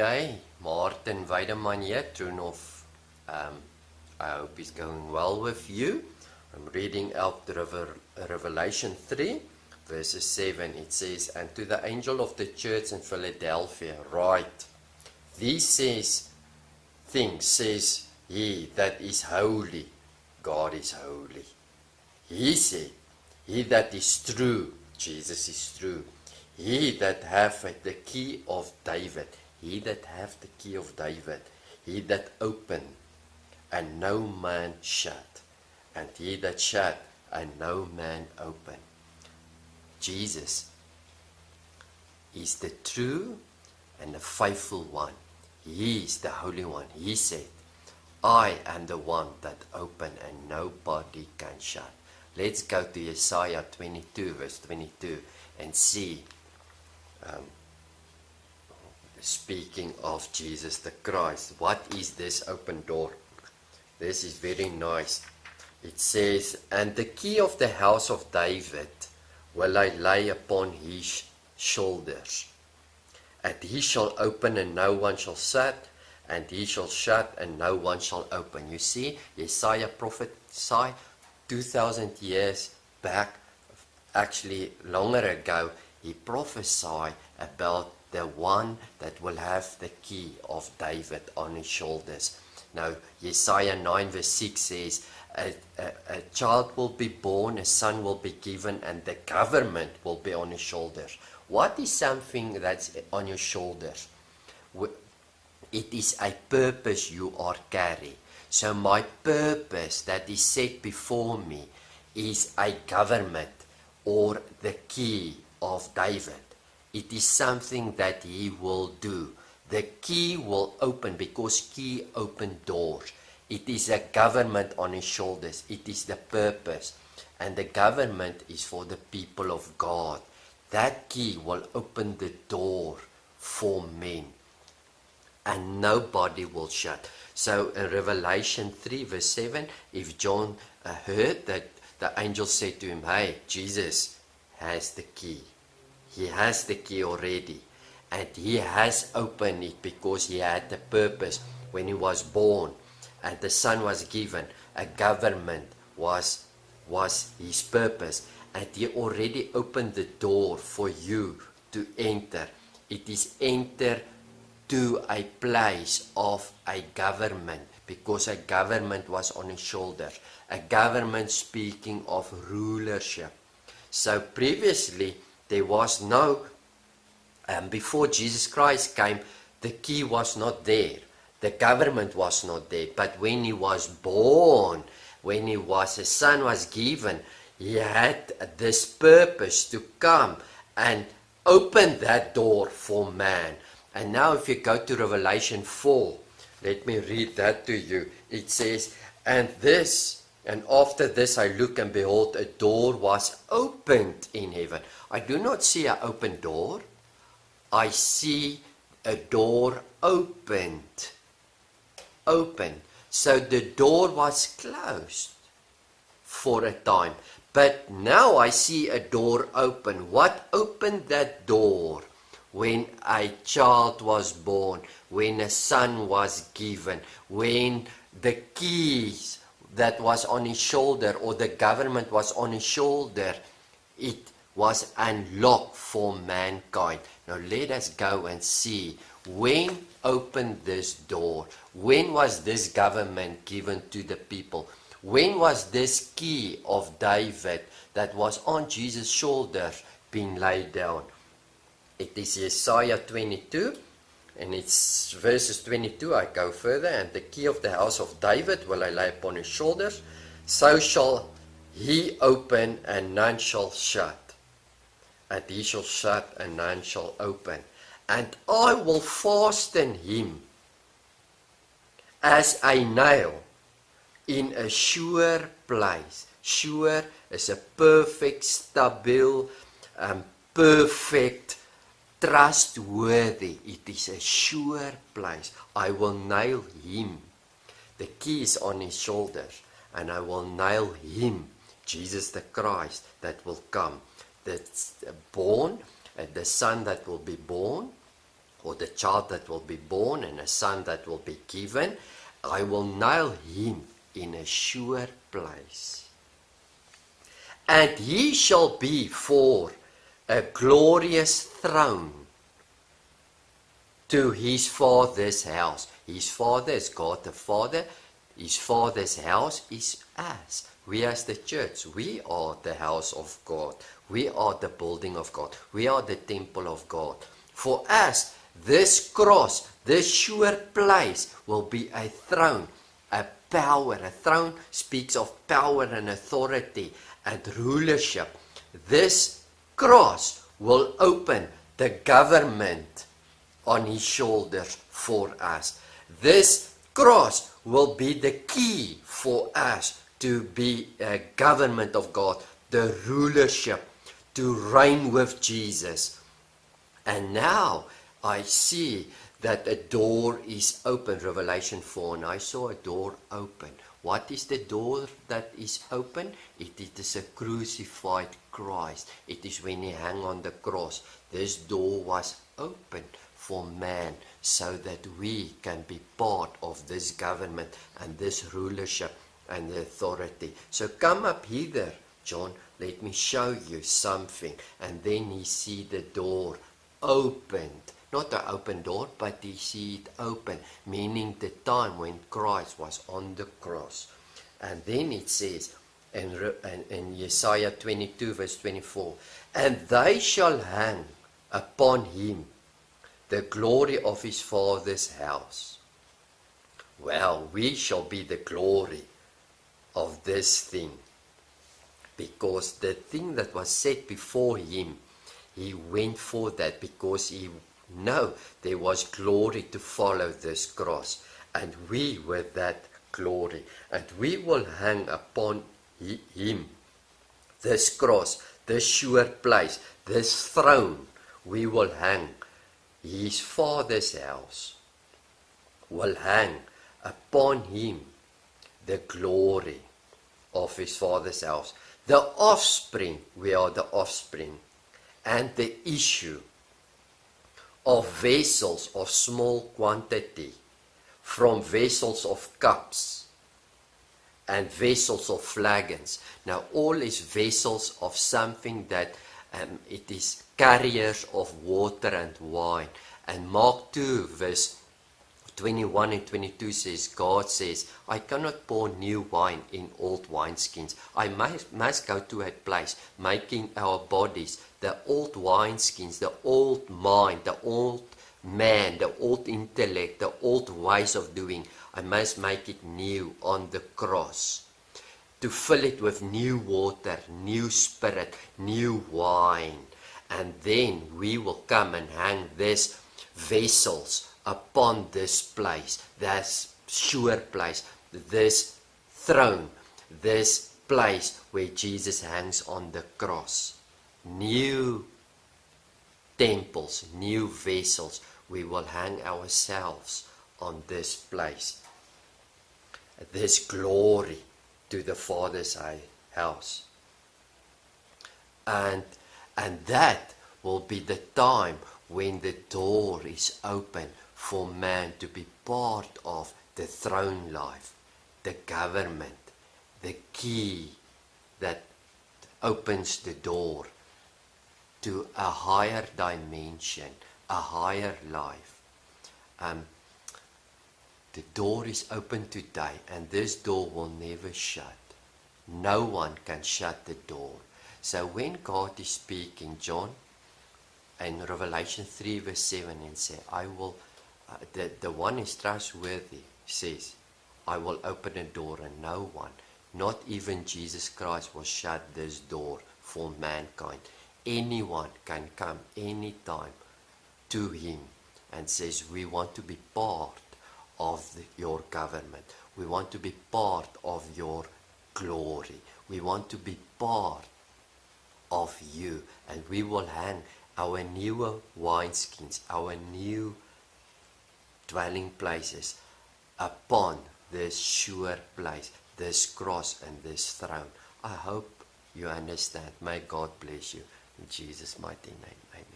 Okay, Martin Weideman here, Trunov. I hope it's going well with you. I'm reading out the Revelation 3, verses 7. It says, "And to the angel of the church in Philadelphia write, These things says he that is holy, God is holy. He said, He that is true, Jesus is true. He that hath the key of David, he that hath the key of David, he that opened, and no man shut, and he that shut, and no man open." Jesus is the true and the faithful one. He is the Holy One. He said, "I am the one that open and nobody can shut." Let's go to Isaiah 22, verse 22, and see, speaking of Jesus the Christ, what is this open door? This is very nice. It says, "And the key of the house of David will I lay upon his shoulders. And he shall open and no one shall shut, and he shall shut and no one shall open." You see, Isaiah prophesied 2,000 years back, actually longer ago. He prophesied about the one that will have the key of David on his shoulders. Now, Isaiah 9 verse 6 says, a child will be born, a son will be given, and the government will be on his shoulders. What is something that's on your shoulders? It is a purpose you are carrying. So my purpose that is set before me is a government, or the key of David. It is something that he will do. The key will open, because key open doors. It is a government on his shoulders. It is the purpose. And the government is for the people of God. That key will open the door for men, and nobody will shut. So in Revelation 3 verse 7, if John heard that the angel said to him, "Hey, Jesus has the key. He has the key already. And he has opened it because he had the purpose when he was born. And the son was given. A government was his purpose. And he already opened the door for you to enter. It is enter to a place of a government, because a government was on his shoulders. A government speaking of rulership. So previously there was no, before Jesus Christ came, the key was not there. The government was not there. But when he was born, when a son was given, he had this purpose to come and open that door for man. And now if you go to Revelation 4, let me read that to you. It says, and after this I looked, and behold, a door was opened in heaven." I do not see an open door. I see a door opened. Open. So the door was closed for a time. But now I see a door open. What opened that door? When a child was born, when a son was given, when the keys that was on his shoulder, or the government was on his shoulder, it was unlocked for mankind. Now let us go and see, when opened this door? When was this government given to the people? When was this key of David that was on Jesus' shoulders being laid down? It is Isaiah 22, and it's verses 22. I go further. "And the key of the house of David will I lay upon his shoulders. So shall he open, and none shall shut. And he shall shut, and none shall open. And I will fasten him as a nail in a sure place." Sure is a perfect, stable, perfect, trustworthy. It is a sure place. I will nail him. The key is on his shoulders, and I will nail him, Jesus the Christ, that will come. That's born, the son that will be born or the child that will be born, and a son that will be given. I will nail him in a sure place. And he shall be for a glorious throne to his father's house. His father is God the Father. His father's house is us. We as the church, we are the house of God. We are the building of God. We are the temple of God. For us, this cross, this sure place will be a throne, a power. A throne speaks of power and authority and rulership. This cross will open the government on his shoulders for us. This cross will be the key for us to be a government of God, the rulership, to reign with Jesus. And now I see that a door is open, Revelation 4, and I saw a door open. What is the door that is open? It is a crucified Christ. It is when he hung on the cross. This door was open for man so that we can be part of this government and this rulership and the authority. So come up hither, John, let me show you something. And then he see the door opened. Not an open door, but he see it open, meaning the time when Christ was on the cross. And then it says in Isaiah 22 verse 24, and they shall hang upon him the glory of his father's house. Well, we shall be the glory of this thing, because the thing that was set before him, he went for that because he knew there was glory to follow this cross, and we were that glory, and we will hang upon him this cross, this sure place, this throne. We will hang. His father's house will hang upon him the glory of his father's house. The offspring, we are the offspring, and the issue of vessels of small quantity, from vessels of cups and vessels of flagons. Now all is vessels of something that it is carriers of water and wine. And Mark 2 verse 21 and 22 says, God says, I cannot pour new wine in old wineskins. I must go to a place, making our bodies, the old wineskins, the old mind, the old man, the old intellect, the old ways of doing. I must make it new on the cross, to fill it with new water, new spirit, new wine. And then we will come and hang these vessels upon this place, this sure place, this throne, this place where Jesus hangs on the cross. New temples, new vessels, we will hang ourselves on this place. This glory to the Father's house. And that will be the time when the door is open for man to be part of the throne life, the government, the key that opens the door to a higher dimension, a higher life. The door is open today, and this door will never shut. No one can shut the door. So when God is speaking, John, in Revelation 3 verse 7, and say, I will, the one is trustworthy, says, I will open a door, and no one, not even Jesus Christ, will shut this door for mankind. Anyone can come anytime to him and says, we want to be part of your government. We want to be part of your glory. We want to be part of you. And we will hang our newer wineskins, our new dwelling places upon this sure place, this cross and this throne. I hope you understand. May God bless you. In Jesus' mighty name. Amen.